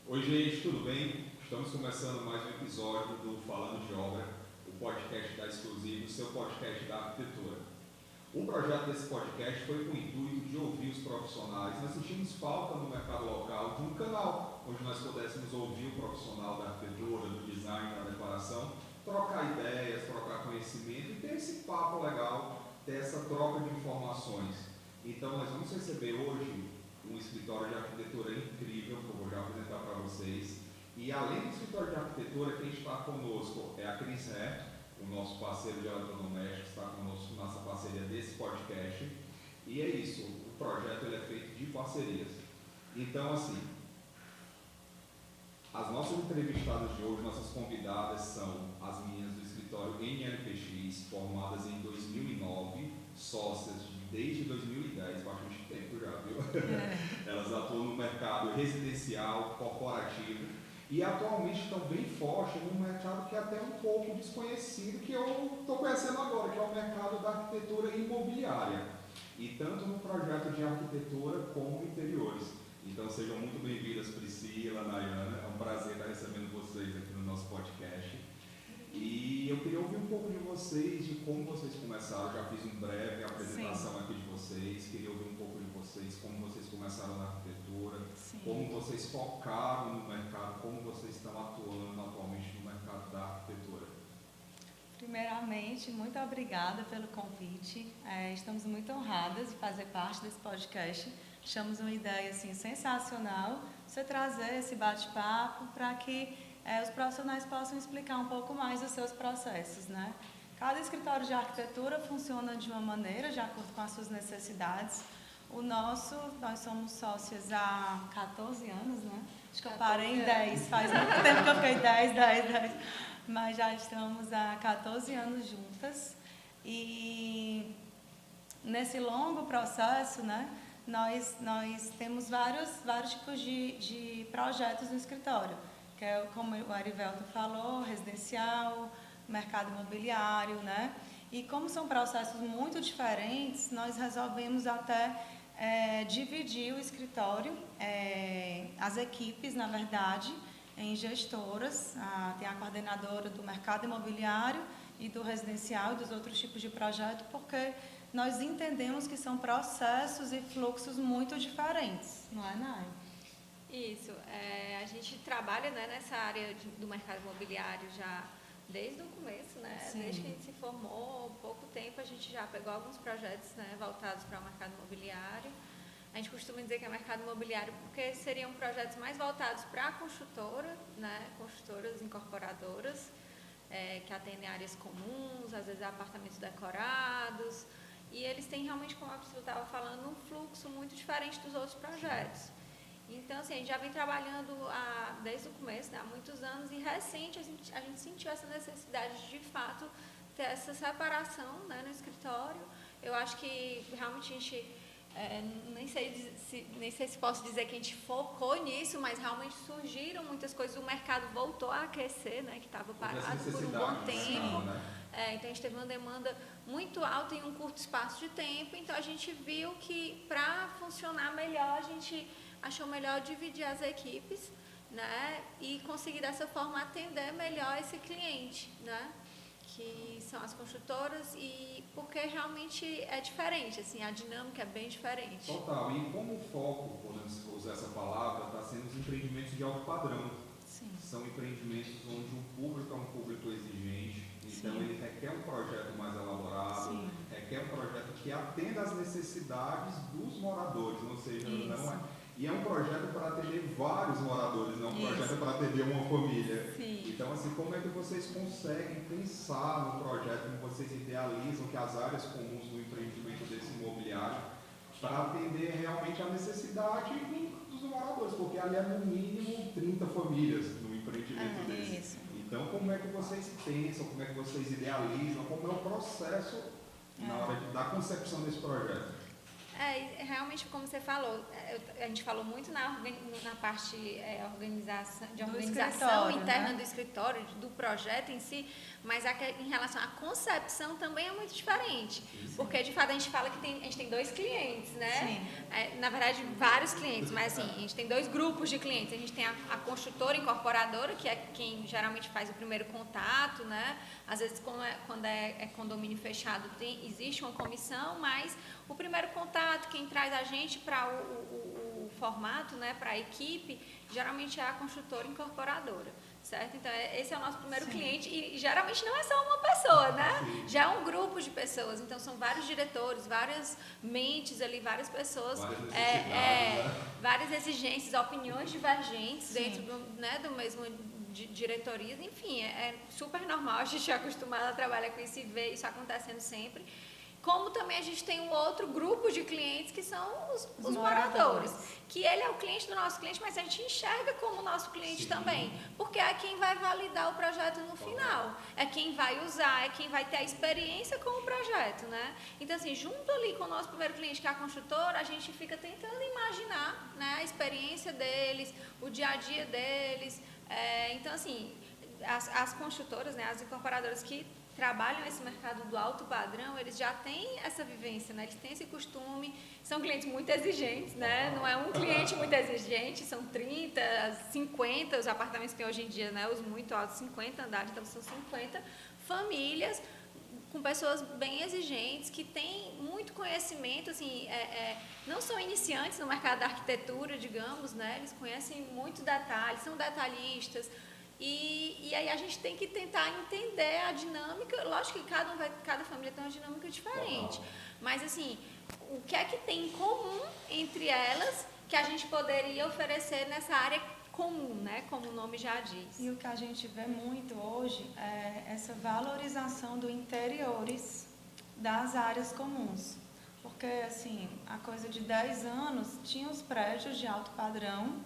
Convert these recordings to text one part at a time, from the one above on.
Oi, gente, tudo bem? Estamos começando mais um episódio do Falando de Obra, o podcast da Exclusivo, o seu podcast da arquitetura. O projeto desse podcast foi com o intuito de ouvir os profissionais. Nós sentimos falta no mercado local de um canal onde nós pudéssemos ouvir o profissional da arquitetura, do design, da decoração, trocar ideias, trocar conhecimento e ter esse papo legal, ter essa troca de informações. Então, nós vamos receber hoje um escritório de arquitetura incrível, que eu vou já apresentar para vocês. E além do escritório de arquitetura, quem está conosco é a Cris Herr, o nosso parceiro de eletrodomésticos, está conosco nessa parceria desse podcast. E é isso, o projeto ele é feito de parcerias. Então, assim, as nossas entrevistadas de hoje, nossas convidadas são as meninas do escritório NLPX, formadas em 2009, sócias desde 2010, bastante tempo já, viu? Elas atuam no mercado residencial, corporativo e atualmente estão bem fortes num mercado que é até um pouco desconhecido, que eu estou conhecendo agora, que é o mercado da arquitetura imobiliária. E tanto no projeto de arquitetura como interiores. Então sejam muito bem-vindas, Priscila, Nayana. É um prazer estar recebendo vocês aqui no nosso podcast. E eu queria ouvir um pouco de vocês, de como vocês começaram. Já fiz uma breve apresentação aqui de vocês. Queria ouvir um pouco de vocês, como vocês começaram na arquitetura, como vocês focaram no mercado, como vocês estão atuando atualmente no mercado da arquitetura. Primeiramente, muito obrigada pelo convite. Estamos muito honradas de fazer parte desse podcast. Achamos uma ideia assim, sensacional você trazer esse bate-papo para que os profissionais possam explicar um pouco mais dos seus processos, né? Cada escritório de arquitetura funciona de uma maneira, de acordo com as suas necessidades. O nosso, nós somos sócias há 14 anos, né? Acho que eu parei em 10, faz muito tempo que eu fiquei 10, mas já estamos há 14 anos juntas. E nesse longo processo, né, nós temos vários tipos de projetos no escritório, que é, como o Arivelto falou, residencial, mercado imobiliário, né? E como são processos muito diferentes, nós resolvemos até dividir o escritório, as equipes, na verdade, em gestoras. Tem a coordenadora do mercado imobiliário e do residencial e dos outros tipos de projeto, porque nós entendemos que são processos e fluxos muito diferentes, não é, Nay? Isso, a gente trabalha, né, nessa área do mercado imobiliário já desde o começo, né? Sim. Desde que a gente se formou, pouco tempo a gente já pegou alguns projetos, né, voltados para o mercado imobiliário. A gente costuma dizer que é mercado imobiliário porque seriam projetos mais voltados para a construtora, né, construtoras incorporadoras, que atendem áreas comuns, às vezes apartamentos decorados, e eles têm realmente, como a Priscila estava falando, um fluxo muito diferente dos outros projetos. Então, assim, a gente já vem trabalhando desde o começo, né, há muitos anos, e recente a gente sentiu essa necessidade de fato, ter essa separação, né, no escritório. Eu acho que realmente a gente, nem sei se posso dizer que a gente focou nisso, mas realmente surgiram muitas coisas, o mercado voltou a aquecer, né, que estava parado por um bom tempo. Então a gente teve uma demanda muito alta em um curto espaço de tempo, então a gente viu que para funcionar melhor a gente achou melhor dividir as equipes, né, e conseguir dessa forma atender melhor esse cliente, né, que são as construtoras, e porque realmente é diferente, assim, a dinâmica é bem diferente. Total, e como o foco, podemos usar essa palavra, está sendo os empreendimentos de alto padrão. Sim. São empreendimentos onde o público é um público exigente, então Sim. ele requer um projeto mais elaborado, sim, requer um projeto que atenda às necessidades dos moradores, ou seja, não é. E é um projeto para atender vários moradores, não um projeto para atender uma família. Sim. Então, assim, como é que vocês conseguem pensar no projeto, como vocês idealizam que as áreas comuns do empreendimento desse imobiliário para atender realmente a necessidade dos moradores, porque ali é no mínimo 30 famílias no empreendimento desse. Isso. Então, como é que vocês pensam, como é que vocês idealizam, como é o processo na hora da concepção desse projeto? Realmente, como você falou, a gente falou muito na parte de organização interna, né, do escritório, do projeto em si, mas em relação à concepção também é muito diferente. Sim. Porque, de fato, a gente fala que a gente tem 2 clientes, né? Na verdade, vários clientes, mas assim, a gente tem 2 grupos de clientes. A gente tem a construtora incorporadora, que é quem geralmente faz o primeiro contato, né? Às vezes, quando é condomínio fechado, existe uma comissão, mas o primeiro contato, quem traz a gente para o formato, né, para a equipe, geralmente é a construtora incorporadora, certo? Então, esse é o nosso primeiro cliente e geralmente não é só uma pessoa, né? Já é um grupo de pessoas, então são vários diretores, várias mentes ali, várias pessoas, várias exigências, opiniões divergentes dentro do mesmo diretoria, enfim, é super normal, a gente é acostumado a trabalhar com isso e ver isso acontecendo sempre. Como também a gente tem um outro grupo de clientes que são os moradores, que ele é o cliente do nosso cliente, mas a gente enxerga como nosso cliente também, porque é quem vai validar o projeto no final, é quem vai usar, é quem vai ter a experiência com o projeto, né? Então, assim, junto ali com o nosso primeiro cliente, que é a construtora, a gente fica tentando imaginar, né, a experiência deles, o dia a dia deles. Então, assim, as construtoras, né, as incorporadoras que trabalham esse mercado do alto padrão, eles já têm essa vivência, né? Eles têm esse costume, são clientes muito exigentes, né? Não é um cliente muito exigente, são 30, 50, os apartamentos que tem hoje em dia, né? Os muito altos, 50 andares, então são 50 famílias com pessoas bem exigentes, que têm muito conhecimento, assim, não são iniciantes no mercado da arquitetura, digamos, né? Eles conhecem muito detalhes, são detalhistas. E aí a gente tem que tentar entender a dinâmica. Lógico que cada família tem uma dinâmica diferente. Mas, assim, o que é que tem em comum entre elas que a gente poderia oferecer nessa área comum, né? Como o nome já diz. E o que a gente vê muito hoje é essa valorização do interiores das áreas comuns. Porque, assim, a coisa de 10 anos, tinha os prédios de alto padrão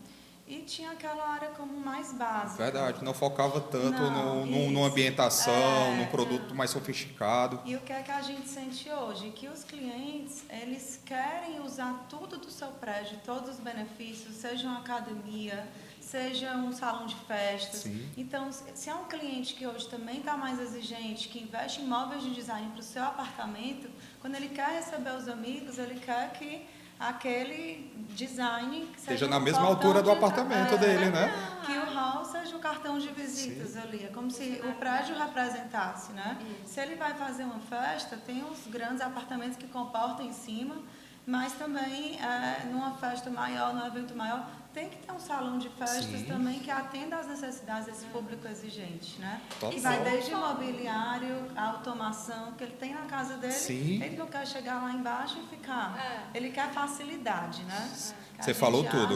e tinha aquela área comum mais básica. Verdade, não focava tanto numa ambientação, num produto mais sofisticado. E o que é que a gente sente hoje? Que os clientes, eles querem usar tudo do seu prédio, todos os benefícios, seja uma academia, seja um salão de festas. Sim. Então, se é um cliente que hoje também está mais exigente, que investe em móveis de design para o seu apartamento, quando ele quer receber os amigos, ele quer que aquele design seja na mesma altura do apartamento dele, né? Que o hall seja o cartão de visitas ali. É como se o prédio representasse, né? Se ele vai fazer uma festa, tem os grandes apartamentos que comportam em cima, mas também numa festa maior, num evento maior, tem que ter um salão de festas também que atenda às necessidades desse público exigente, né? E vai desde mobiliário, a automação que ele tem na casa dele, ele não quer chegar lá embaixo e ficar. Ele quer facilidade, né? Você falou tudo.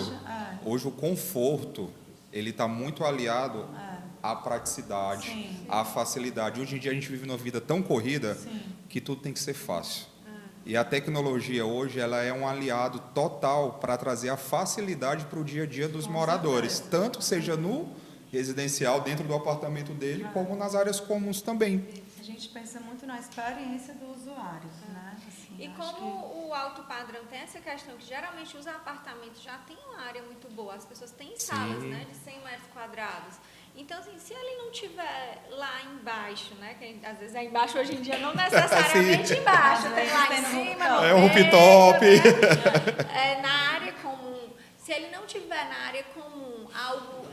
Hoje o conforto, ele está muito aliado à praticidade, à facilidade. Hoje em dia a gente vive numa vida tão corrida que tudo tem que ser fácil. E a tecnologia hoje ela é um aliado total para trazer a facilidade para o dia a dia dos moradores, tanto seja no residencial, dentro do apartamento dele, como nas áreas comuns também. A gente pensa muito na experiência do usuário, né? Assim, e como o alto padrão tem essa questão que geralmente os apartamentos já tem uma área muito boa, as pessoas têm salas, né, de 100 metros quadrados. Então, assim, se ele não tiver lá embaixo, né? Que às vezes é embaixo hoje em dia, não necessariamente embaixo, tem lá em cima, no um rooftop. Né? Na área comum. Se ele não tiver na área comum algo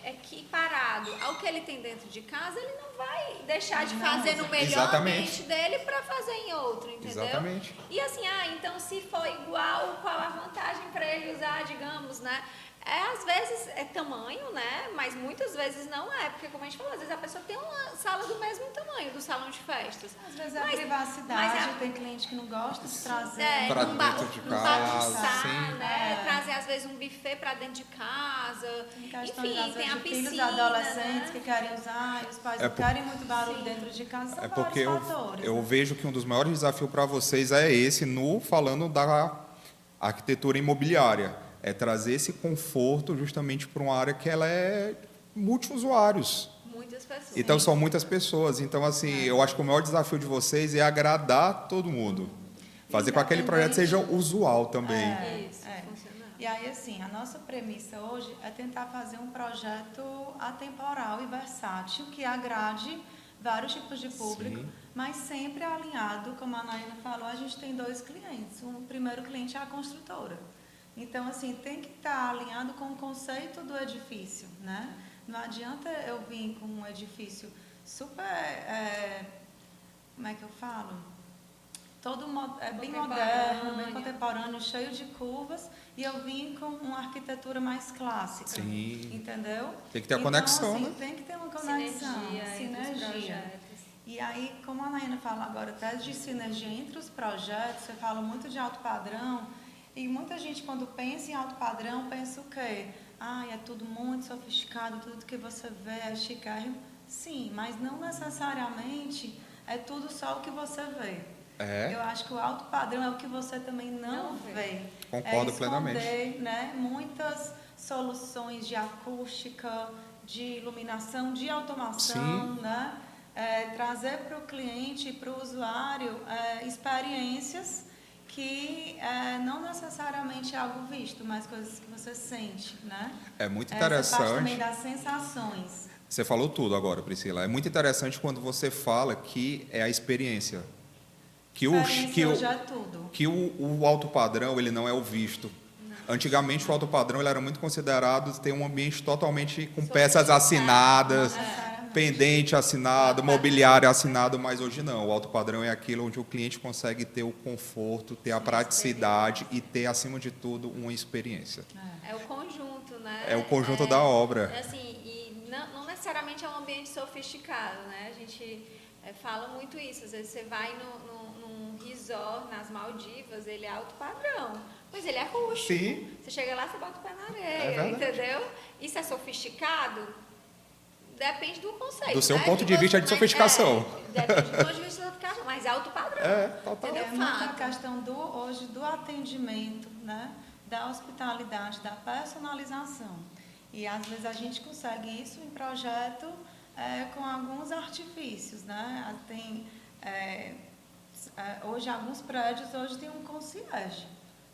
equiparado ao que ele tem dentro de casa, ele não vai deixar de fazer no melhor ambiente dele para fazer em outro, entendeu? Exatamente. E assim, então se for igual, qual a vantagem para ele usar, digamos, né? Às vezes é tamanho, né? Mas muitas vezes não é, porque como a gente falou, às vezes a pessoa tem uma sala do mesmo tamanho do salão de festas. Às vezes é a privacidade, tem cliente que não gosta de trazer para dentro de casa, né? Trazer às vezes um buffet para dentro de casa. Enfim, tem a piscina, filhos adolescentes que querem usar, e os pais não querem muito barulho dentro de casa, são porque fatores. Eu vejo que um dos maiores desafios para vocês é esse, falando da arquitetura imobiliária. É trazer esse conforto justamente para uma área que ela é multiusuários. Muitas pessoas. Então, são muitas pessoas. Então, assim, eu acho que o maior desafio de vocês é agradar todo mundo. Fazer com que aquele projeto seja usual também. Isso, funcionar. E aí, assim, a nossa premissa hoje é tentar fazer um projeto atemporal e versátil que agrade vários tipos de público, Sim. mas sempre alinhado, como a Naina falou, a gente tem 2 clientes. O primeiro cliente é a construtora. Então, assim, tem que estar alinhado com o conceito do edifício, né? Não adianta eu vir com um edifício super, como é que eu falo? Todo bem moderno, bem contemporâneo, cheio de curvas, e eu vim com uma arquitetura mais clássica. Sim. Entendeu? Tem que ter a Então, conexão, assim, né? tem que ter uma conexão, Entre os projetos. E aí, como a Naina fala agora, tese de sinergia entre os projetos, você fala muito de alto padrão, e muita gente, quando pensa em alto padrão, pensa o quê? Ah, é tudo muito sofisticado, tudo que você vê é chiquérrimo. Sim, mas não necessariamente é tudo só o que você vê. Eu acho que o alto padrão é o que você também não vê. Concordo esconder, plenamente. Né, muitas soluções de acústica, de iluminação, de automação, né? Trazer para o cliente e para o usuário experiências que não necessariamente é algo visto, mas coisas que você sente, né? É muito Essa parte interessante. também das sensações. Você falou tudo agora, Priscila. É muito interessante quando você fala que é a experiência. Que Hoje é tudo. o alto padrão ele não é o visto. Antigamente o alto padrão ele era muito considerado ter um ambiente totalmente com peças assinadas, pendente assinado, mobiliário assinado, mas hoje não. O alto padrão é aquilo onde o cliente consegue ter o conforto, ter a praticidade e ter, acima de tudo, uma experiência. É o conjunto, né? É o conjunto da obra. Assim, e não necessariamente é um ambiente sofisticado, né? A gente fala muito isso. Às vezes você vai num resort nas Maldivas, ele é alto padrão, mas ele é rústico. Sim. Você chega lá, você bota o pé na areia, entendeu? Isso é sofisticado? Depende do conceito. Do seu né? ponto de vista de sofisticação. Depende do ponto de vista de sofisticação, mas é alto padrão. Total. É muito a questão hoje do atendimento, né? Da hospitalidade, da personalização. E às vezes a gente consegue isso em projeto com alguns artifícios, né? Hoje alguns prédios hoje tem um concierge.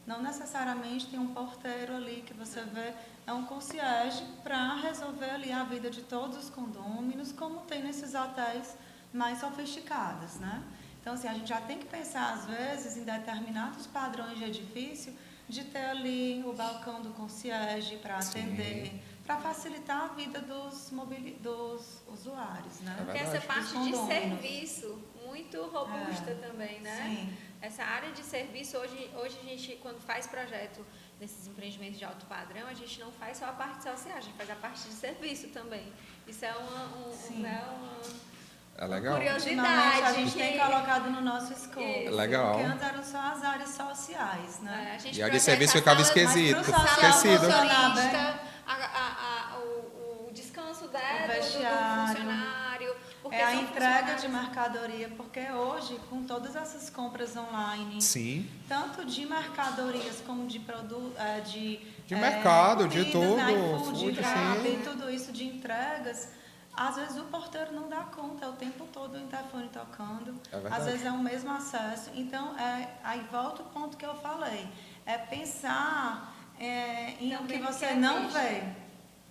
Não necessariamente tem um porteiro ali que você vê, é um concierge para resolver ali a vida de todos os condôminos, como tem nesses hotéis mais sofisticados, né? Então, assim, a gente já tem que pensar, às vezes, em determinados padrões de edifício, de ter ali o balcão do concierge para atender, para facilitar a vida dos usuários, né? Porque essa parte de serviço muito robusta também, né? Sim. Essa área de serviço, hoje a gente, quando faz projeto nesses empreendimentos de alto padrão, a gente não faz só a parte social, a gente faz a parte de serviço também. Isso é É legal. curiosidade. A gente tem colocado no nosso escopo. É legal. Porque antes eram só as áreas sociais, né? E a de serviço ficava esquecido. Esquecido. O descanso do vestiário. funcionário. É a entrega de mercadoria, porque hoje, com todas essas compras online, Sim. tanto de mercadorias como de produto, de mercado, de comidas, tudo, né, iFood, food, Grab, sim. e tudo isso de entregas, às vezes o porteiro não dá conta, é o tempo todo o interfone tocando, às vezes é o mesmo acesso. Então, aí volta o ponto que eu falei, é pensar em o que você não vê.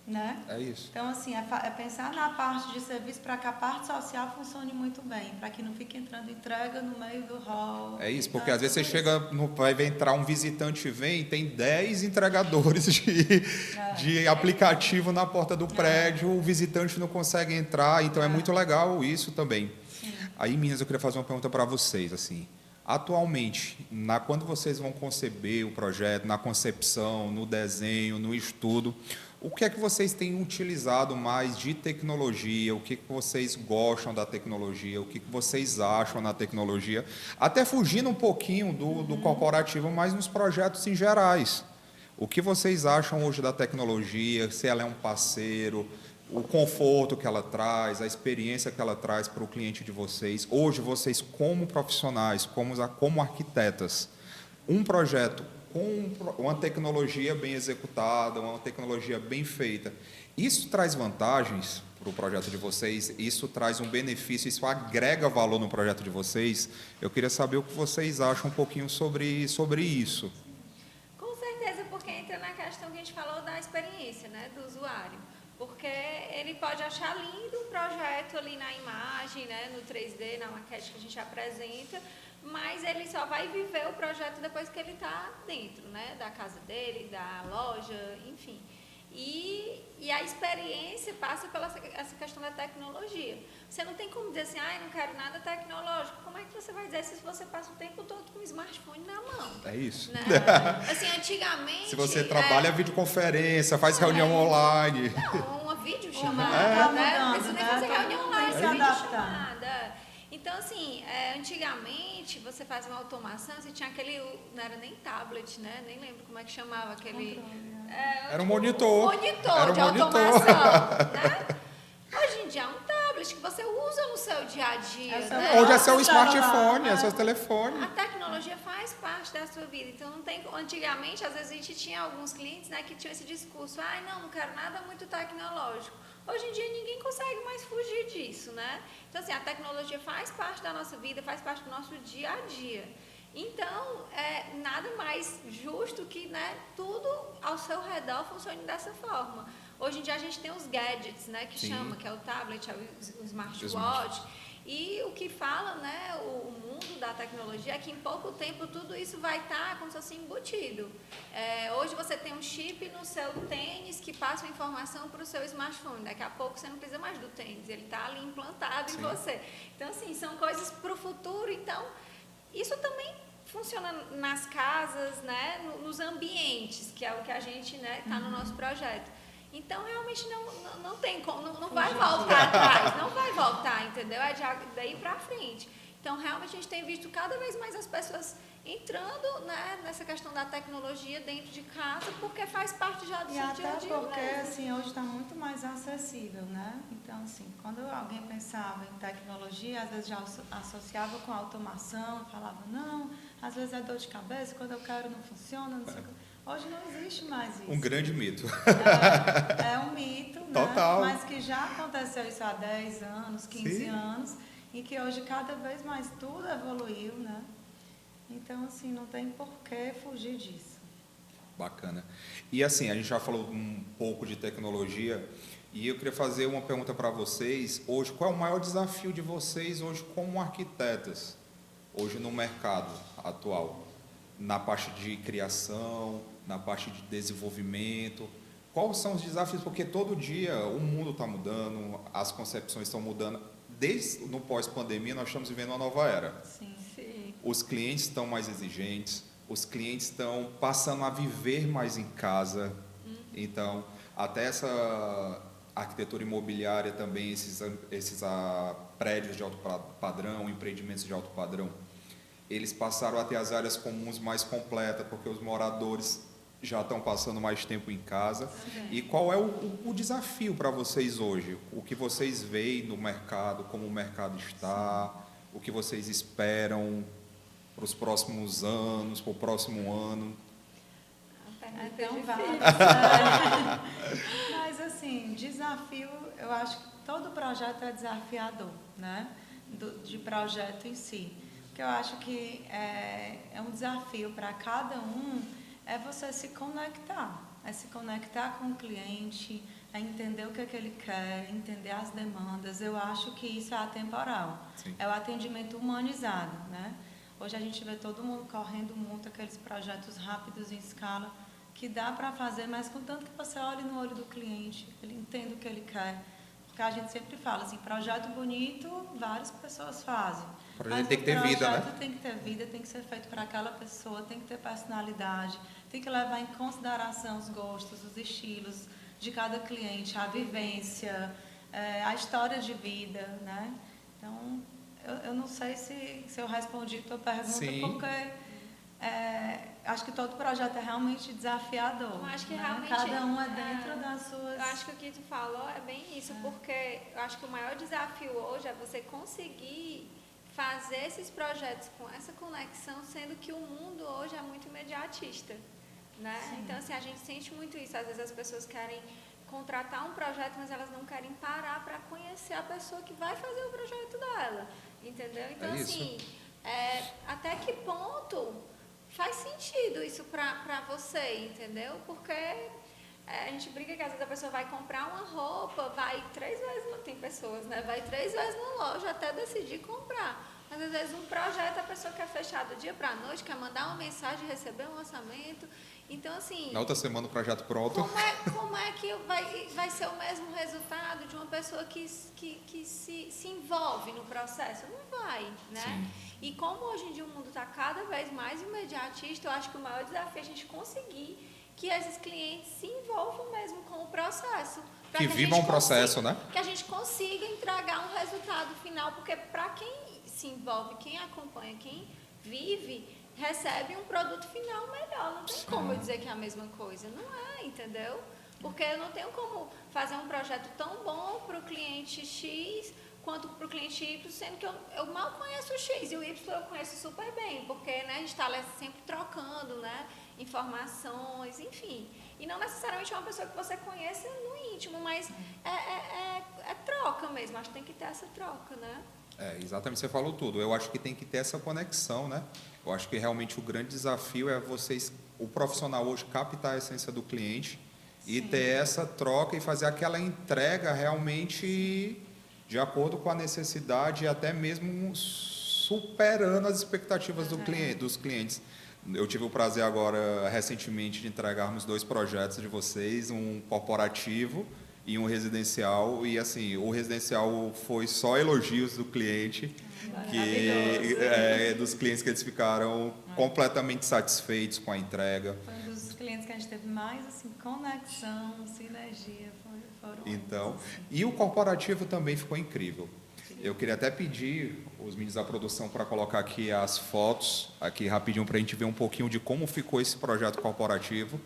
Né? É isso. Então, assim, é pensar na parte de serviço para que a parte social funcione muito bem, para que não fique entrando entrega no meio do hall. É isso, porque às vezes você chega, vai entrar um visitante e tem 10 entregadores de aplicativo na porta do prédio, o visitante não consegue entrar, então é muito legal isso também. Sim. Aí, meninas, eu queria fazer uma pergunta para vocês, assim. Atualmente, quando vocês vão conceber o projeto, na concepção, no desenho, no estudo, o que é que vocês têm utilizado mais de tecnologia? O que vocês gostam da tecnologia? O que vocês acham na tecnologia? Até fugindo um pouquinho do corporativo, mas nos projetos em gerais. O que vocês acham hoje da tecnologia? Se ela é um parceiro? O conforto que ela traz, a experiência que ela traz para o cliente de vocês. Hoje, vocês como profissionais, como arquitetas, um projeto com uma tecnologia bem executada, uma tecnologia bem feita, isso traz vantagens para o projeto de vocês, isso traz um benefício, isso agrega valor no projeto de vocês. Eu queria saber o que vocês acham um pouquinho sobre isso. Com certeza, porque entra na questão que a gente falou da experiência, né, do usuário. Porque ele pode achar lindo um projeto ali na imagem, né, no 3D, na maquete que a gente apresenta, mas ele só vai viver o projeto depois que ele está dentro, né, da casa dele, da loja, enfim. E a experiência passa pela essa questão da tecnologia. Você não tem como dizer assim, não quero nada tecnológico. Como é que você vai dizer se você passa o tempo todo com o smartphone na mão? É isso. Né? Assim, antigamente... Se você trabalha videoconferência, faz reunião online. Não, uma videochamada, né? Não precisa nem fazer reunião online, se é adaptar. videochamada. Então, assim, antigamente, você faz uma automação, você tinha aquele, não era nem tablet, né? Nem lembro como é que chamava aquele... Era um monitor. Monitor de automação, né? Hoje em dia é um tablet que você usa no seu dia a dia, né? Hoje é seu smartphone, é seu telefone. A tecnologia faz parte da sua vida. Então, não tem... Antigamente, às vezes, a gente tinha alguns clientes, né, que tinham esse discurso, não quero nada muito tecnológico. Hoje em dia, ninguém consegue mais fugir disso, né? Então, assim, a tecnologia faz parte da nossa vida, faz parte do nosso dia a dia. Então, nada mais justo que, né, tudo ao seu redor funcione dessa forma. Hoje em dia a gente tem os gadgets, né, que chama, que é o tablet, é o smartwatch. E o que fala, né, o mundo da tecnologia é que em pouco tempo tudo isso vai estar como se fosse embutido. Hoje você tem um chip no seu tênis que passa a informação para o seu smartphone. Daqui a pouco você não precisa mais do tênis, ele está ali implantado em você. Então, assim, são coisas para o futuro. Então, isso também funciona nas casas, né, nos ambientes, que é o que a gente, né, está no nosso projeto. Então, realmente, não tem como, não vai voltar atrás, não vai voltar, entendeu? É daí para frente. Então, realmente, a gente tem visto cada vez mais as pessoas entrando, né, nessa questão da tecnologia dentro de casa, porque faz parte já do seu dia a dia. E até porque, assim, hoje está muito mais acessível, né? Então, assim, quando alguém pensava em tecnologia, às vezes já associava com automação, falava, não, às vezes é dor de cabeça, quando eu quero não funciona, não sei o que. Hoje não existe mais isso. Um grande mito. É um mito, né? Total. Mas que já aconteceu isso há 10 anos, 15 anos, e que hoje cada vez mais tudo evoluiu, né? Então, assim, não tem por que fugir disso. Bacana. E assim, a gente já falou um pouco de tecnologia, e eu queria fazer uma pergunta para vocês. Hoje, qual é o maior desafio de vocês hoje como arquitetas, hoje no mercado atual? Na parte de criação, na parte de desenvolvimento, quais são os desafios? Porque todo dia o mundo está mudando, as concepções estão mudando. Desde no pós-pandemia, nós estamos vivendo uma nova era. Sim. Os clientes estão mais exigentes, os clientes estão passando a viver mais em casa. Então, até essa arquitetura imobiliária também, esses prédios de alto padrão, empreendimentos de alto padrão, eles passaram a ter as áreas comuns mais completas, porque os moradores já estão passando mais tempo em casa. E qual é o desafio para vocês hoje? O que vocês veem no mercado, como o mercado está, o que vocês esperam para os próximos anos, para o próximo ano? Então, mas, assim, desafio, eu acho que todo projeto é desafiador, né? De projeto em si. Que eu acho que é um desafio para cada um, é você se conectar com o cliente, é entender o que ele quer, entender as demandas. Eu acho que isso é atemporal. Sim. É o atendimento humanizado, né? Hoje a gente vê todo mundo correndo muito, aqueles projetos rápidos em escala, que dá para fazer, mas contanto que você olhe no olho do cliente, ele entenda o que ele quer. Porque a gente sempre fala assim, projeto bonito, várias pessoas fazem. O projeto tem que ter vida, né? O projeto tem que ter vida, tem que ser feito para aquela pessoa, tem que ter personalidade, tem que levar em consideração os gostos, os estilos de cada cliente, a vivência, a história de vida, né? Então, eu não sei se eu respondi a tua pergunta, Sim. porque acho que todo projeto é realmente desafiador. Eu acho que né? realmente... Cada um é dentro das suas... Eu acho que o que tu falou é bem isso, porque eu acho que o maior desafio hoje é você conseguir fazer esses projetos com essa conexão, sendo que o mundo hoje é muito imediatista, né? Então, assim, a gente sente muito isso. Às vezes as pessoas querem contratar um projeto, mas elas não querem parar para conhecer a pessoa que vai fazer o projeto dela, entendeu? Então, assim, até que ponto faz sentido isso para você, entendeu? Porque a gente brinca que às vezes a pessoa vai comprar uma roupa, vai 3 vezes, tem pessoas, né? Vai 3 vezes na loja até decidir comprar. Mas às vezes um projeto a pessoa quer fechar do dia para a noite, quer mandar uma mensagem, receber um orçamento. Então, assim... Na outra semana o projeto pronto. Como é que vai ser o mesmo resultado de uma pessoa que se envolve no processo? Não vai, né? Sim. E como hoje em dia o mundo está cada vez mais imediatista, eu acho que o maior desafio é a gente conseguir que esses clientes se envolvam mesmo com o processo. Que vivam um processo, né? Que a gente consiga entregar um resultado final, porque para quem se envolve, quem acompanha, quem vive, recebe um produto final melhor. Não tem como eu dizer que é a mesma coisa. Não é, entendeu? Porque eu não tenho como fazer um projeto tão bom para o cliente X quanto para o cliente Y, sendo que eu mal conheço o X e o Y eu conheço super bem, porque, né, a gente está sempre trocando, né, informações, enfim. E não necessariamente é uma pessoa que você conheça no íntimo, mas é troca mesmo. Acho que tem que ter essa troca, né? Exatamente, você falou tudo. Eu acho que tem que ter essa conexão, né? Eu acho que realmente o grande desafio é vocês, o profissional hoje, captar a essência do cliente e ter essa troca e fazer aquela entrega realmente de acordo com a necessidade e até mesmo superando as expectativas dos clientes. Eu tive o prazer agora, recentemente, de entregarmos 2 projetos de vocês, um corporativo e um residencial, e assim, o residencial foi só elogios do cliente, dos clientes que eles ficaram completamente satisfeitos com a entrega. Foi um dos clientes que a gente teve mais assim, conexão, sinergia, foram Então, assim. e o corporativo também ficou incrível. Eu queria até pedir os meninos da produção para colocar aqui as fotos, aqui rapidinho, para a gente ver um pouquinho de como ficou esse projeto corporativo,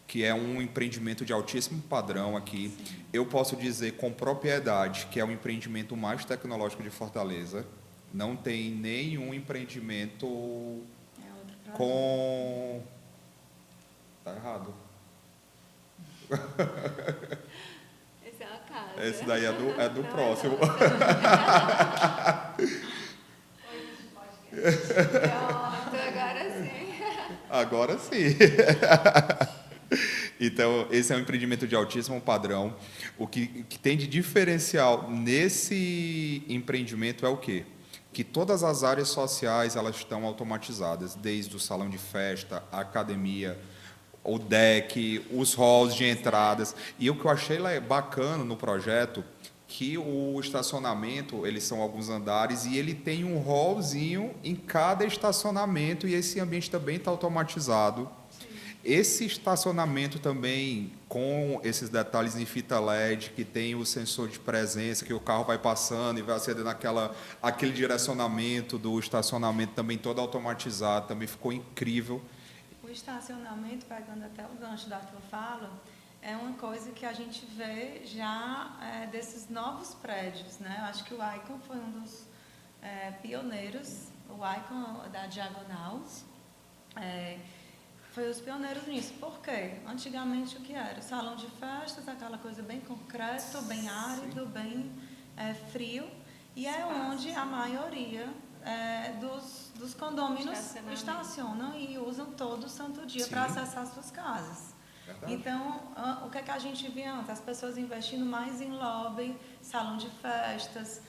que é um empreendimento de altíssimo padrão aqui. Sim. Eu posso dizer com propriedade que é o empreendimento mais tecnológico de Fortaleza. Não tem nenhum empreendimento com... Tá errado. Esse é uma casa. Esse daí é do próximo. Pronto, agora sim. Agora sim. Então, esse é um empreendimento de altíssimo padrão. O que tem de diferencial nesse empreendimento é o quê? Que todas as áreas sociais elas estão automatizadas, desde o salão de festa, a academia, o deck, os halls de entradas. E o que eu achei bacana no projeto, que o estacionamento, eles são alguns andares, e ele tem um hallzinho em cada estacionamento, e esse ambiente também está automatizado. Esse estacionamento também, com esses detalhes em fita LED, que tem o sensor de presença, que o carro vai passando e vai acendendo aquele direcionamento do estacionamento também todo automatizado, também ficou incrível. O estacionamento, pegando até o gancho da tua fala, é uma coisa que a gente vê já desses novos prédios, né? Eu acho que o Icon foi um dos pioneiros, o Icon da Diagonal, foi os pioneiros nisso. Por quê? Antigamente o que era? Salão de festas, aquela coisa bem concreto, bem árido, bem frio, e é onde a maioria dos condomínios estacionam e usam todo santo dia para acessar suas casas. Verdade. Então, o que é que a gente via antes? As pessoas investindo mais em lobby, salão de festas,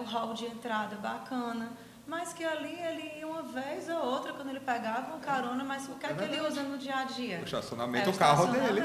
o hall de entrada bacana, mas que ali ele ia uma vez ou outra quando ele pegava uma carona, mas o que é que ele usa no dia a dia? O estacionamento, o carro dele.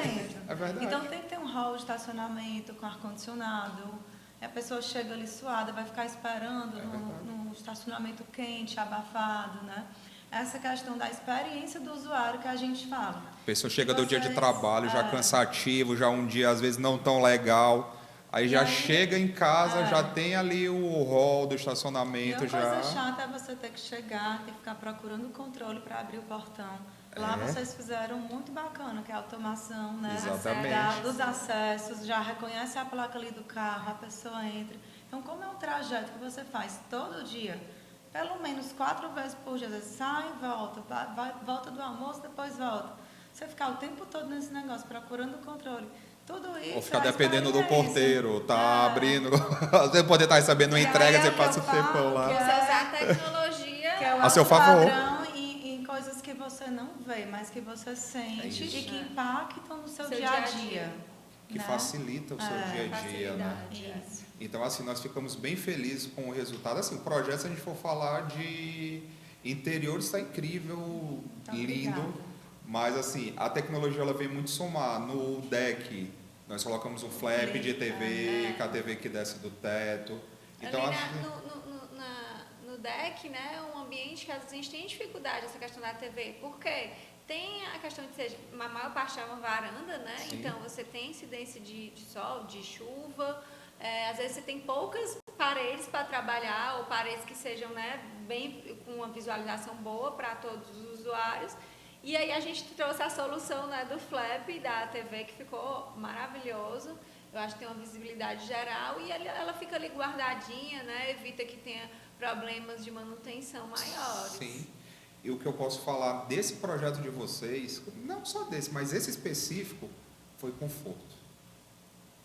É verdade. Então tem que ter um hall de estacionamento com ar-condicionado. A pessoa chega ali suada, vai ficar esperando no estacionamento quente, abafado, né? Essa questão da experiência do usuário que a gente fala. A pessoa chega do dia de trabalho já cansativo, já um dia às vezes não tão legal. Aí já chega em casa, já tem ali o hall do estacionamento. E uma coisa chata é você ter que chegar, ter que ficar procurando o controle para abrir o portão. Lá vocês fizeram muito bacana, que é a automação, né? Exatamente. Dos acessos, já reconhece a placa ali do carro, a pessoa entra. Então, como é um trajeto que você faz todo dia, pelo menos 4 vezes por dia, você sai e volta, volta do almoço, depois volta. Você ficar o tempo todo nesse negócio, procurando o controle. Tudo isso. Ou ficar é a dependendo do experiência. porteiro, tá abrindo. Você poder estar recebendo uma entrega, aí você é que passa eu o tempo falo lá. Você usar a tecnologia. Que é o A seu alto favor. padrão em coisas que você não vê, mas que você sente isso. e que impactam no seu Seu dia a dia a dia. dia. Que né? facilita o seu dia a dia, né? Facilidade. Isso. Então, assim, nós ficamos bem felizes com o resultado. Assim, o projeto, se a gente for falar de interior, está incrível, Tá, lindo. obrigada. Mas, assim, a tecnologia, ela vem muito somar. No deck, nós colocamos um flap de TV, com a TV que desce do teto. Então, Ali acho... no deck, né, um ambiente que às vezes a gente tem dificuldade essa questão da TV. Por quê? Tem a questão de ser, a maior parte é uma varanda, né? Sim. Então você tem incidência de sol, de chuva. Às vezes você tem poucas paredes para trabalhar, ou paredes que sejam, né, bem, com uma visualização boa para todos os usuários. E aí a gente trouxe a solução, né, do flap da TV, que ficou maravilhoso. Eu acho que tem uma visibilidade geral e ela fica ali guardadinha, né? Evita que tenha problemas de manutenção maiores. Sim. E o que eu posso falar desse projeto de vocês, não só desse, mas esse específico, foi conforto.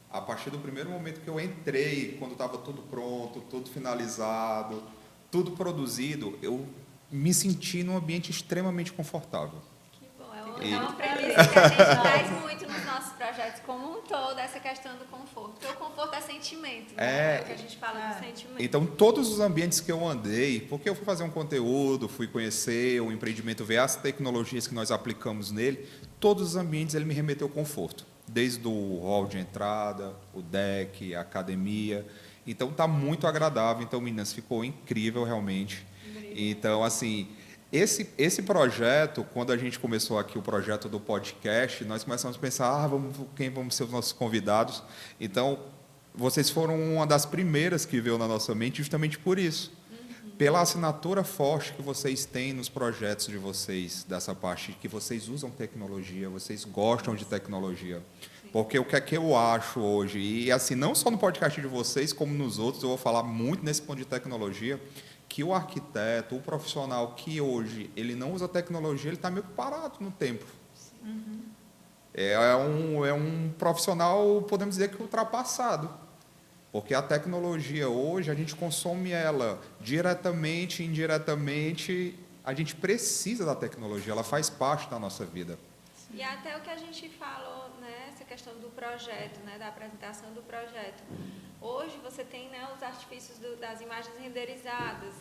A partir do primeiro momento que eu entrei, quando estava tudo pronto, tudo finalizado, tudo produzido, eu me senti num ambiente extremamente confortável. Que bom, E- é uma premissa que a gente traz muito nos nossos projetos como um todo, essa questão do conforto. Porque o conforto é sentimento, né? É o que a gente fala do sentimento. Então, todos os ambientes que eu andei, porque eu fui fazer um conteúdo, fui conhecer o empreendimento, ver as tecnologias que nós aplicamos nele, todos os ambientes ele me remeteu ao conforto. Desde o hall de entrada, o deck, a academia. Então, está muito agradável. Então, meninas, ficou incrível realmente. Então, assim, esse projeto, quando a gente começou aqui o projeto do podcast, nós começamos a pensar, quem vamos ser os nossos convidados? Então, vocês foram uma das primeiras que veio na nossa mente justamente por isso. Pela assinatura forte que vocês têm nos projetos de vocês, dessa parte que vocês usam tecnologia, vocês gostam de tecnologia. Porque o que é que eu acho hoje, e assim, não só no podcast de vocês, como nos outros, eu vou falar muito nesse ponto de tecnologia, que o arquiteto, o profissional que hoje ele não usa tecnologia, ele está meio parado no tempo. É um profissional, podemos dizer que ultrapassado. Porque a tecnologia hoje, a gente consome ela diretamente, indiretamente, a gente precisa da tecnologia, ela faz parte da nossa vida. E até o que a gente falou, né, essa questão do projeto, né, da apresentação do projeto. Hoje você tem, né, os artifícios das imagens renderizadas.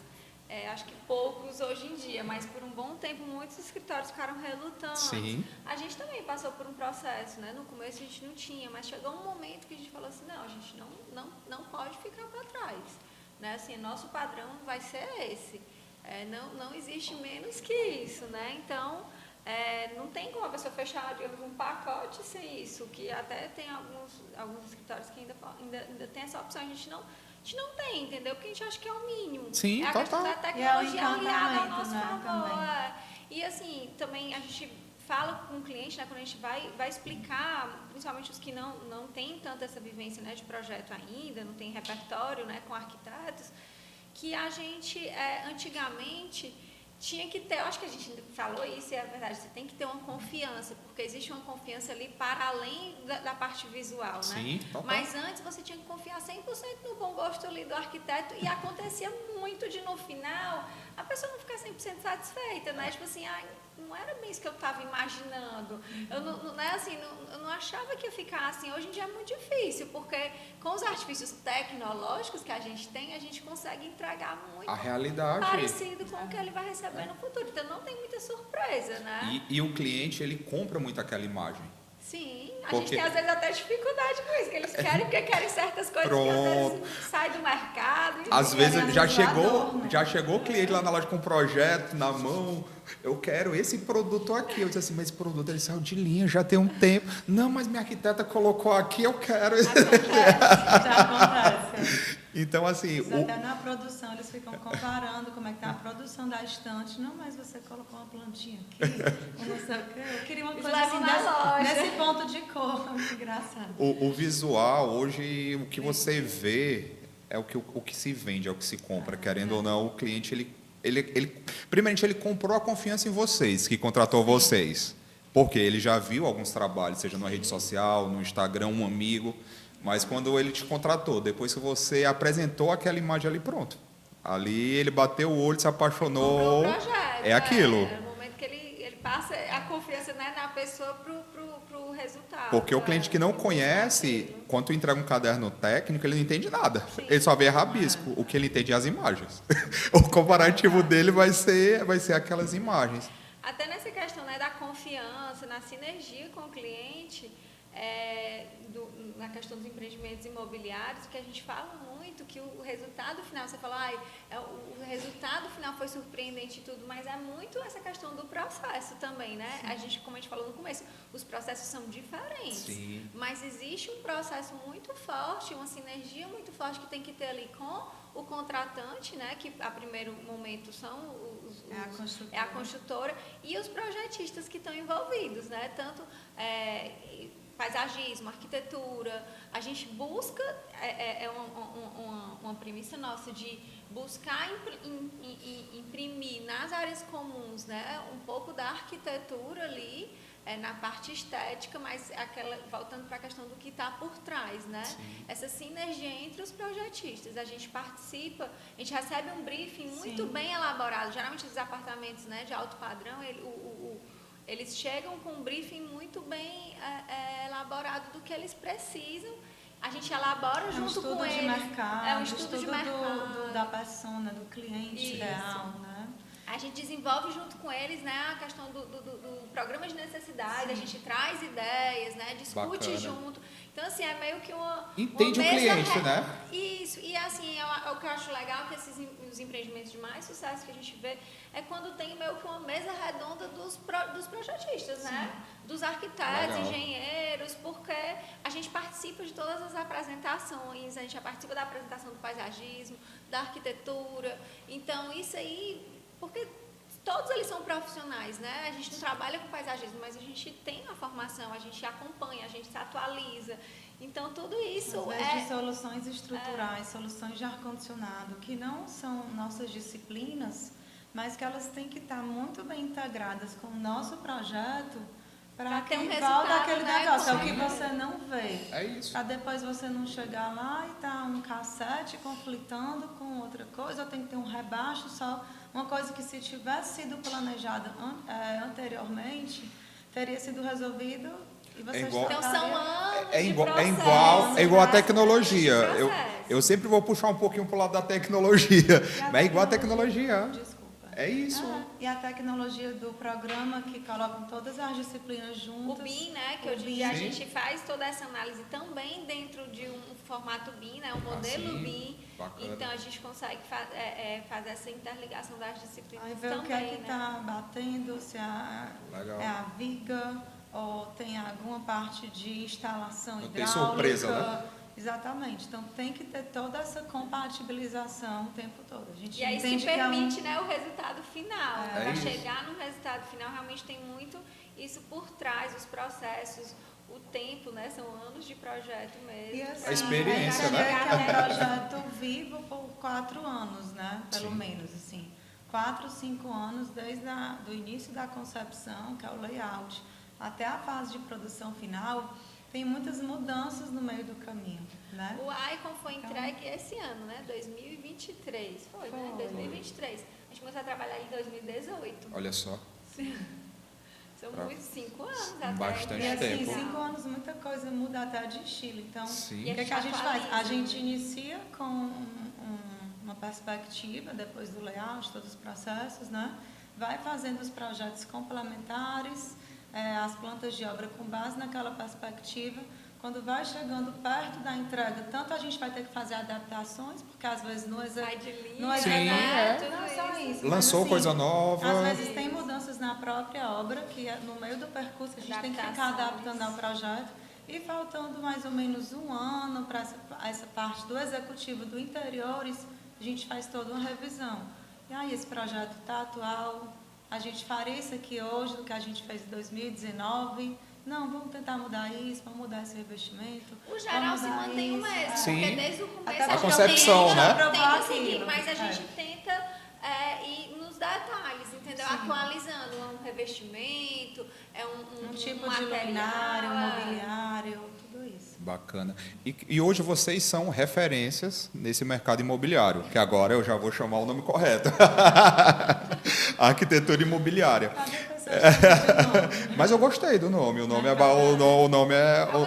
Acho que poucos hoje em dia, mas por um bom tempo muitos escritórios ficaram relutantes. Sim. A gente também passou por um processo, né? No começo a gente não tinha, mas chegou um momento que a gente falou assim, não, a gente não pode ficar para trás, né? Assim, nosso padrão vai ser esse. Não existe menos que isso, né? Então, não tem como a pessoa fechar, digamos, um pacote sem isso, que até tem alguns escritórios que ainda tem essa opção, a gente não tem, entendeu? Porque a gente acha que é o mínimo. Sim, é a questão da tecnologia aliada ao nosso favor. E assim, também a gente fala com o cliente, né, quando a gente vai explicar, principalmente os que não têm tanto essa vivência, né, de projeto ainda, não tem repertório, né, com arquitetos, que a gente, antigamente, tinha que ter, eu acho que a gente falou isso, e é verdade, você tem que ter uma confiança, porque existe uma confiança ali para além da parte visual, né? Sim, total. Mas antes você tinha que confiar 100% no bom gosto ali do arquiteto, e acontecia muito de no final a pessoa não ficar 100% satisfeita, né? Tipo assim, não era bem isso que eu estava imaginando. Eu não achava que ia ficar assim. Hoje em dia é muito difícil, porque com os artifícios tecnológicos que a gente tem, a gente consegue entregar muito A realidade. parecido com o que ele vai receber no futuro. Então não tem muita surpresa, né? E o cliente, ele compra muito aquela imagem. Sim, a Porque- gente tem às vezes até dificuldade com isso, que eles querem, porque querem certas coisas que às vezes saem do mercado. e Às não vezes querem. já chegou o cliente lá na loja com um projeto na mão, eu quero esse produto aqui. Eu disse assim, mas esse produto ele saiu de linha, já tem um tempo. Não, mas minha arquiteta colocou aqui, eu quero. Já acontece. Então, assim, Isso até na produção, eles ficam comparando como é que está a produção da estante. Não, mas você colocou uma plantinha aqui, ou não sei o quê. Eu queria uma Eles coisa levam assim, na loja. nesse ponto de cor. Que engraçado. o visual, hoje, o que você vê é o que se vende, é o que se compra. Querendo ou não, o cliente, primeiramente, ele comprou a confiança em vocês, que contratou vocês. Porque ele já viu alguns trabalhos, seja na rede social, no Instagram, um amigo, mas quando ele te contratou, depois que você apresentou aquela imagem ali, pronto. Ali ele bateu o olho, se apaixonou, Comprou o projeto, é aquilo. É o momento que ele passa a confiança, né, na pessoa pro resultado. Porque o cliente que não conhece, quando tu entrega um caderno técnico, ele não entende nada. Ele só vê rabisco. O que ele entende é as imagens. O comparativo dele vai ser aquelas imagens. Até nessa questão, né, da confiança, na sinergia com o cliente, na questão dos empreendimentos imobiliários, que a gente fala muito que o resultado final, você fala, o resultado final foi surpreendente e tudo, mas é muito essa questão do processo também, né? A gente, como a gente falou no começo, os processos são diferentes, Sim. mas existe um processo muito forte, uma sinergia muito forte que tem que ter ali com o contratante, né, que a primeiro momento são é a construtora e os projetistas que estão envolvidos, né, tanto paisagismo, arquitetura. A gente busca, uma premissa nossa de buscar imprimir nas áreas comuns, né, um pouco da arquitetura ali, na parte estética, mas voltando para a questão do que está por trás, né? Sim. Essa sinergia entre os projetistas. A gente participa, a gente recebe um briefing muito bem elaborado. Geralmente os apartamentos, né, de alto padrão, eles chegam com um briefing muito bem elaborado do que eles precisam. A gente elabora junto com eles. É um estudo de mercado. Da persona, do cliente ideal, né? A gente desenvolve junto com eles, né, a questão do programa de necessidade, a gente traz ideias, né, discute Bacana. Junto. Então, assim, é meio que Entende o cliente, né? Isso, e assim, o que eu acho legal que os empreendimentos de mais sucesso que a gente vê é quando tem meio que uma mesa redonda dos projetistas, né? Dos arquitetos, engenheiros, porque a gente participa de todas as apresentações, a gente participa da apresentação do paisagismo, da arquitetura, então isso aí, porque todos eles são profissionais, né? A gente não trabalha com paisagismo, mas a gente tem a formação, a gente acompanha, a gente se atualiza. Então, tudo isso de soluções estruturais, soluções de ar-condicionado, que não são nossas disciplinas, mas que elas têm que estar muito bem integradas com o nosso projeto para que volta aquele negócio. É o que você não vê. É isso. Para depois você não chegar lá e tá um cassete conflitando com outra coisa, ou tem que ter um rebaixo só. Uma coisa que se tivesse sido planejada anteriormente, teria sido resolvido e você então são anos é igual a tecnologia. Eu sempre vou puxar um pouquinho para o lado da tecnologia, mas é igual a tecnologia. Desculpa. É isso. E a tecnologia do programa que colocam todas as disciplinas juntas. O BIM, né? Que hoje em dia a gente faz toda essa análise também dentro de um formato BIM, né? Um modelo BIM. Bacana. Então a gente consegue fazer essa interligação das disciplinas. Aí ver também, o que é que está batendo, se é a viga ou tem alguma parte de instalação hidráulica. Tem surpresa, né? Exatamente. Então, tem que ter toda essa compatibilização o tempo todo. A gente e aí se permite né, o resultado final. Para chegar no resultado final, realmente tem muito isso por trás, os processos, o tempo, né? São anos de projeto mesmo. E assim, a experiência, né? Que é um projeto vivo por 4 anos, né? Pelo menos, assim. 4, 5 anos desde do início da concepção, que é o layout, até a fase de produção final. Tem muitas mudanças no meio do caminho, né? O Icon foi entregue esse ano, né? 2023. Foi, né? 2023. A gente começou a trabalhar em 2018. Olha só. São muitos 5 anos até. Bastante e assim, tempo. 5 anos, muita coisa muda até de estilo. Então, Sim. o que a gente faz? A gente inicia com uma perspectiva, depois do layout, todos os processos, né? Vai fazendo os projetos complementares, as plantas de obra com base naquela perspectiva. Quando vai chegando perto da entrega, tanto a gente vai ter que fazer adaptações, porque às vezes não executa, não só isso. Lançou mas, assim, coisa nova. Às vezes tem mudanças na própria obra, que no meio do percurso a gente tem que ficar adaptando ao projeto. E faltando mais ou menos 1 ano para essa parte do executivo do interiores, a gente faz toda uma revisão. E aí esse projeto está atual. A gente faria isso aqui hoje, do que a gente fez em 2019. Não, vamos tentar mudar isso, vamos mudar esse revestimento. O geral se mantém o mesmo, porque desde o começo a concepção, né? Tenta seguir, mas a gente tenta ir nos detalhes, entendeu? entendeu? Sim. Atualizando um revestimento, Um tipo de material, luminário, um mobiliário, tudo isso. Bacana. E hoje vocês são referências nesse mercado imobiliário, que agora eu já vou chamar o nome correto. Arquitetura imobiliária. Cada pessoa tem um nome. Mas eu gostei do nome. O nome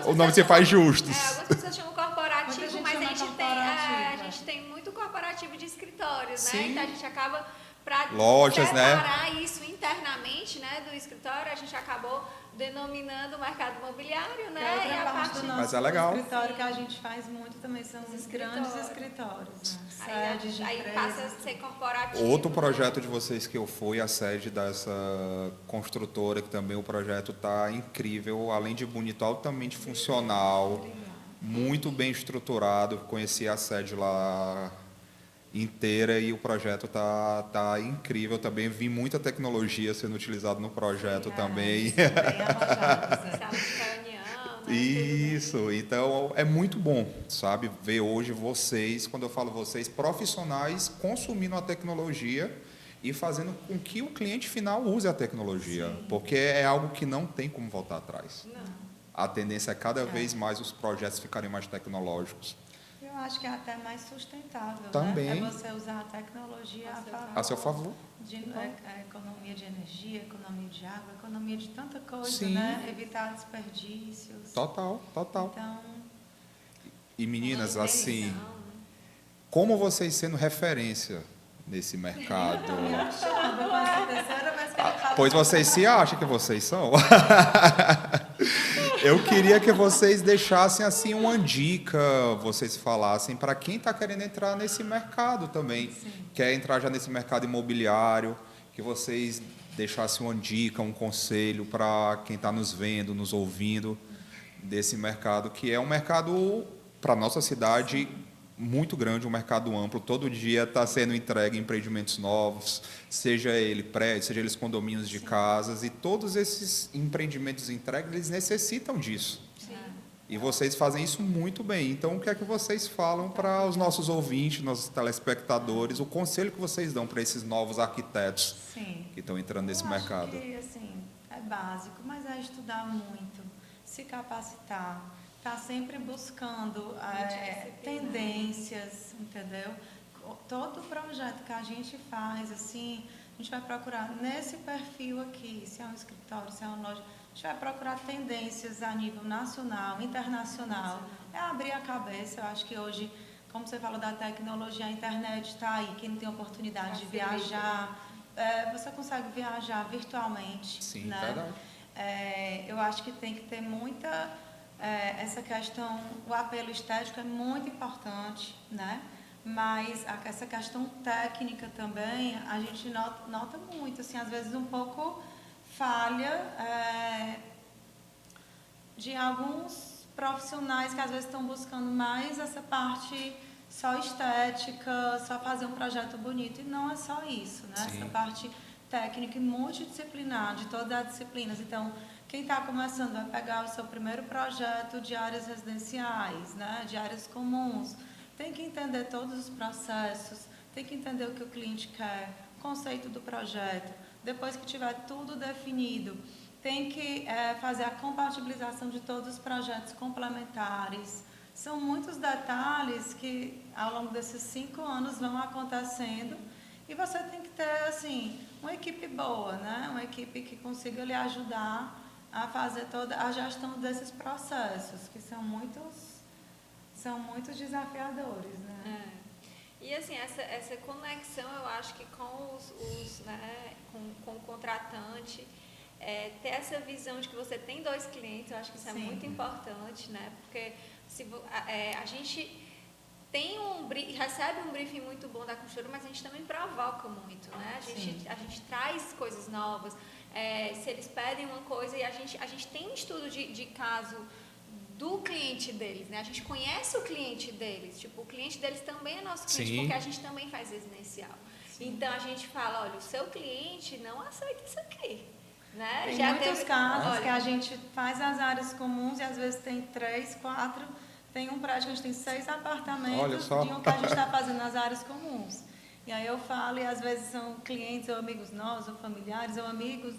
o nome se faz justos. Algumas pessoas chamam corporativo, Muita gente mas a chama gente, corporativo, a gente tem muito corporativo de escritórios, né? Sim. Então a gente acaba, para Lojas, né? separar isso internamente, né, do escritório, a gente acabou denominando o mercado imobiliário, né? E E outra a parte parte do Mas nosso é legal. escritório que a gente faz muito também são os grandes escritórios. Né? Sedes de aí empresas. passa a ser corporativo. Outro né? projeto de vocês que eu fui, a sede dessa construtora, que também o projeto está incrível, além de bonito, altamente funcional, muito bem estruturado. Conheci a sede lá inteira e o projeto tá incrível também. Vi muita tecnologia sendo utilizada no projeto também. Bem arrojados, né? Sala de reunião, né? Isso, então é muito bom, sabe, ver hoje vocês, quando eu falo vocês, profissionais consumindo a tecnologia e fazendo com que o cliente final use a tecnologia, porque é algo que não tem como voltar atrás. A tendência é cada vez mais os projetos ficarem mais tecnológicos. Eu acho que é até mais sustentável, Também. né? É você usar a tecnologia A seu favor. de economia de energia, economia de água, economia de tanta coisa, Sim. né? Evitar desperdícios. Total. Então, E meninas, assim, Manutenção, né? como vocês sendo referência nesse mercado? me achando, com essa terceira vez que eu falo. Pois vocês se acham que vocês são? Eu queria que vocês deixassem assim uma dica, vocês falassem para quem está querendo entrar nesse mercado também, quer entrar já nesse mercado imobiliário, que vocês deixassem uma dica, um conselho para quem está nos vendo, nos ouvindo desse mercado, que é um mercado para nossa cidade muito grande, um mercado amplo. Todo dia está sendo entregue empreendimentos novos, seja ele prédio, seja eles condomínios de casas, e todos esses empreendimentos entregues, eles necessitam disso. E vocês fazem isso muito bem. Então, o que é que vocês falam para os nossos ouvintes, nossos telespectadores, o conselho que vocês dão para esses novos arquitetos Sim. que estão entrando nesse Eu mercado? acho que, assim, é básico, mas é estudar muito, se capacitar, estar sempre buscando tendências, entendeu? Todo projeto que a gente faz, assim, a gente vai procurar nesse perfil aqui, se é um escritório, se é uma loja, a gente vai procurar tendências a nível nacional, internacional. É abrir a cabeça. Eu acho que hoje, como você falou da tecnologia, a internet está aí. Quem não tem oportunidade de viajar, você consegue viajar virtualmente. Sim, né? verdade. Eu acho que tem que ter muita... essa questão, o apelo estético é muito importante, né? Mas essa questão técnica também, a gente nota muito, assim, às vezes um pouco falha de alguns profissionais que às vezes estão buscando mais essa parte só estética, só fazer um projeto bonito, e não é só isso, né? Sim. Essa parte técnica e multidisciplinar, de todas as disciplinas. Então, quem está começando vai pegar o seu primeiro projeto de áreas residenciais, né? De áreas comuns, tem que entender todos os processos, tem que entender o que o cliente quer, o conceito do projeto. Depois que tiver tudo definido, tem que fazer a compatibilização de todos os projetos complementares. São muitos detalhes que, ao longo desses 5 anos, vão acontecendo, e você tem que ter, assim, uma equipe boa, né? Uma equipe que consiga lhe ajudar a fazer toda a gestão desses processos, que são muitos desafiadores, né? E assim, essa conexão, eu acho que com com o contratante, ter essa visão de que você tem 2 clientes, eu acho que isso é Sim. muito importante, né? Porque a gente recebe um briefing muito bom da construtora, mas a gente também provoca muito, né? A gente traz coisas novas. Se eles pedem uma coisa, e a gente tem um estudo de caso do cliente deles, né? A gente conhece o cliente deles, tipo, o cliente deles também é nosso cliente, Sim. porque a gente também faz residencial. Sim. Então a gente fala, olha, o seu cliente não aceita isso aqui, né? Tem Já muitos teve- casos olha, que a gente faz as áreas comuns e às vezes tem 3, 4, tem um prédio que a gente tem 6 Olha apartamentos só. de um que a gente está fazendo nas áreas comuns. E aí eu falo, e às vezes são clientes ou amigos nossos, ou familiares, ou amigos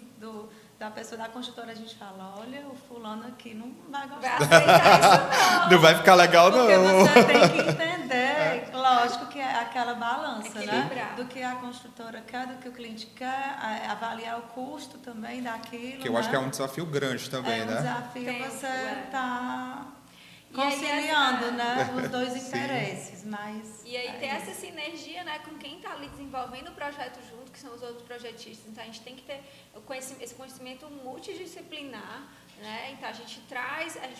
da pessoa da construtora, a gente fala, olha, o fulano aqui não vai Vai gostar. aceitar isso não. Não vai ficar legal, Porque não. você tem que entender, lógico que é aquela balança, né? Equilibrar. Do que a construtora quer, do que o cliente quer, avaliar o custo também daquilo. Que eu né? acho que é um desafio grande também, É um né? desafio Tempo, você é. estar E aí, conciliando, essa- né, os dois Sim. interesses, mas... E aí é ter isso. essa sinergia, né, com quem está ali desenvolvendo o projeto junto, que são os outros projetistas. Então a gente tem que ter esse conhecimento multidisciplinar, né? Então a gente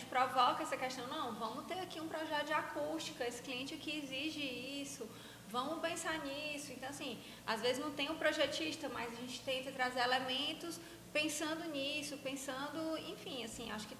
provoca essa questão, não, vamos ter aqui um projeto de acústica, esse cliente aqui exige isso, vamos pensar nisso. Então assim, às vezes não tem um projetista, mas a gente tenta trazer elementos pensando nisso, enfim, assim, acho que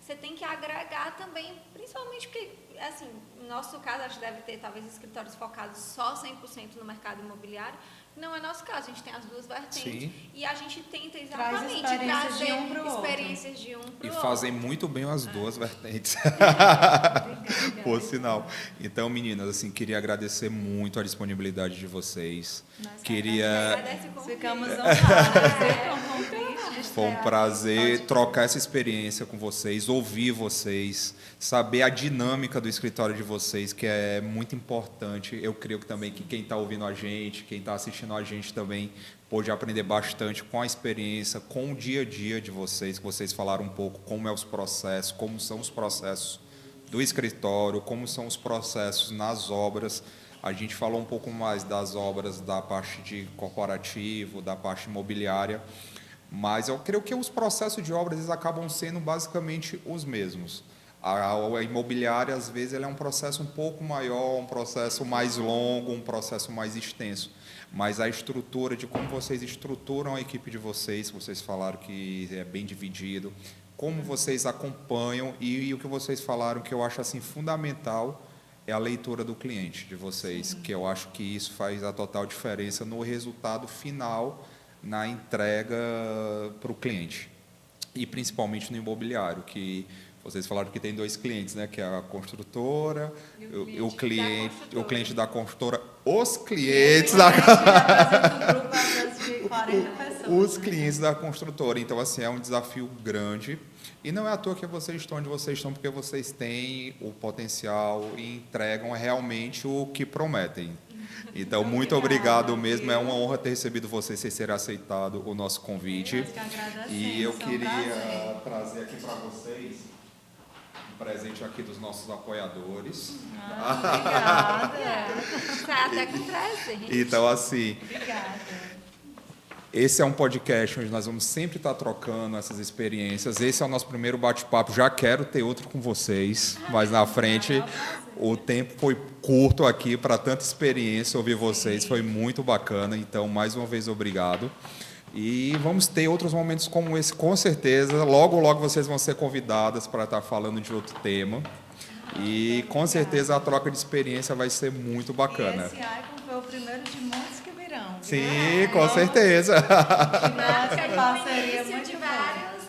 você tem que agregar também, principalmente porque, assim, no nosso caso, acho que deve ter talvez escritórios focados só 100% no mercado imobiliário. Não é nosso caso, a gente tem as duas vertentes. Sim. E a gente tenta Traz exatamente experiências trazer de um pro outro. experiências de um para o E outro. fazem muito bem as duas vertentes. Obrigada. Por sinal. Então, meninas, assim, queria agradecer muito a disponibilidade de vocês. Nós Queria... Agradece o convite. Ficamos honrados com o convite de Foi um estrear prazer aqui no trocar essa experiência com vocês, ouvir vocês, saber a dinâmica do escritório de vocês, que é muito importante. Eu creio que também que quem está ouvindo a gente, quem está assistindo a gente também pôde aprender bastante com a experiência, com o dia a dia de vocês, que vocês falaram um pouco como é os processos, como são os processos do escritório, como são os processos nas obras. A gente falou um pouco mais das obras da parte de corporativo, da parte imobiliária, mas eu creio que os processos de obras eles acabam sendo basicamente os mesmos. A imobiliária, às vezes, ela é um processo um pouco maior, um processo mais longo, um processo mais extenso. Mas a estrutura de como vocês estruturam a equipe de vocês falaram que é bem dividido, como vocês acompanham e o que vocês falaram que eu acho assim fundamental é a leitura do cliente de vocês, que eu acho que isso faz a total diferença no resultado final, na entrega para o cliente. E principalmente no imobiliário, que vocês falaram que tem dois clientes, né? Que é a construtora, o cliente da construtora, os clientes da representa um grupo, às vezes, de 40 pessoas. os clientes da construtora. Então, assim, é um desafio grande. E não é à toa que vocês estão onde vocês estão, porque vocês têm o potencial e entregam realmente o que prometem. Então, muito obrigado mesmo. É uma honra ter recebido vocês, vocês terem aceitado o nosso convite. Nós que agradecemos, E eu é um queria prazer. trazer aqui para vocês um presente aqui dos nossos apoiadores. Obrigada. Sai até com presente. Então, assim, Obrigada. esse é um podcast onde nós vamos sempre estar trocando essas experiências. Esse é o nosso primeiro bate-papo. Já quero ter outro com vocês, mas na frente o tempo foi curto aqui para tanta experiência. Ouvir vocês foi muito bacana. Então, mais uma vez, obrigado. E vamos ter outros momentos como esse, com certeza. Logo, logo vocês vão ser convidadas para estar falando de outro tema. E com certeza a troca de experiência vai ser muito bacana. E esse Icon foi o primeiro de muitos que virão. Sim, com certeza. Nossa, parceria Início muito de boa. vários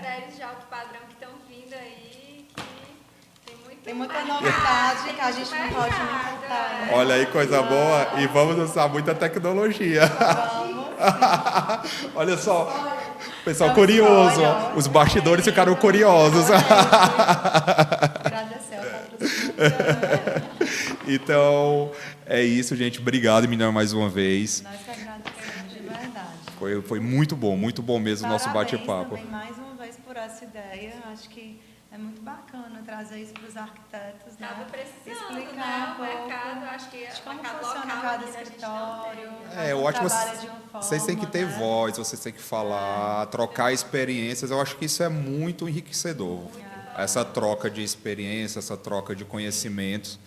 prédios de alto padrão que estão vindo aí, que Tem muita novidade que a gente não pode nem contar. Né? Olha aí, coisa boa. E vamos usar muita tecnologia. Vamos. Olha só, pessoal curioso. olha. Os bastidores ficaram curiosos. Agradecer ao patrocinador. Então, é isso, gente. Obrigado, menina, mais uma vez. Nós que agradecemos de verdade. Foi muito bom mesmo o nosso Parabéns bate-papo. também mais uma vez por essa ideia. Acho que é muito bacana trazer isso para os arquitetos, né? estava precisando, Explicar né? um O pouco mercado, acho que de o como mercado funciona local cada aqui da gente escritório. não tem. cada Eu um acho que trabalha de uma vocês têm que ter forma, né? voz, vocês têm que falar, trocar experiências. Eu acho que isso é muito enriquecedor. Essa troca de experiência, essa troca de conhecimentos.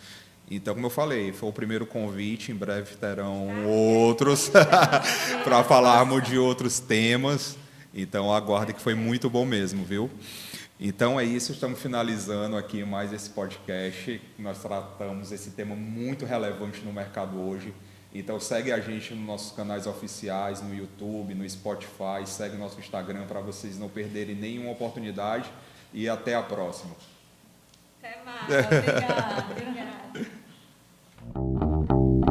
Então, como eu falei, foi o primeiro convite, em breve terão outros para falarmos de outros temas. Então, aguardem que foi muito bom mesmo, viu? Então é isso, estamos finalizando aqui mais esse podcast. Nós tratamos esse tema muito relevante no mercado hoje. Então segue a gente nos nossos canais oficiais, no YouTube, no Spotify, segue nosso Instagram para vocês não perderem nenhuma oportunidade e até a próxima. Até mais. Obrigada. Obrigada.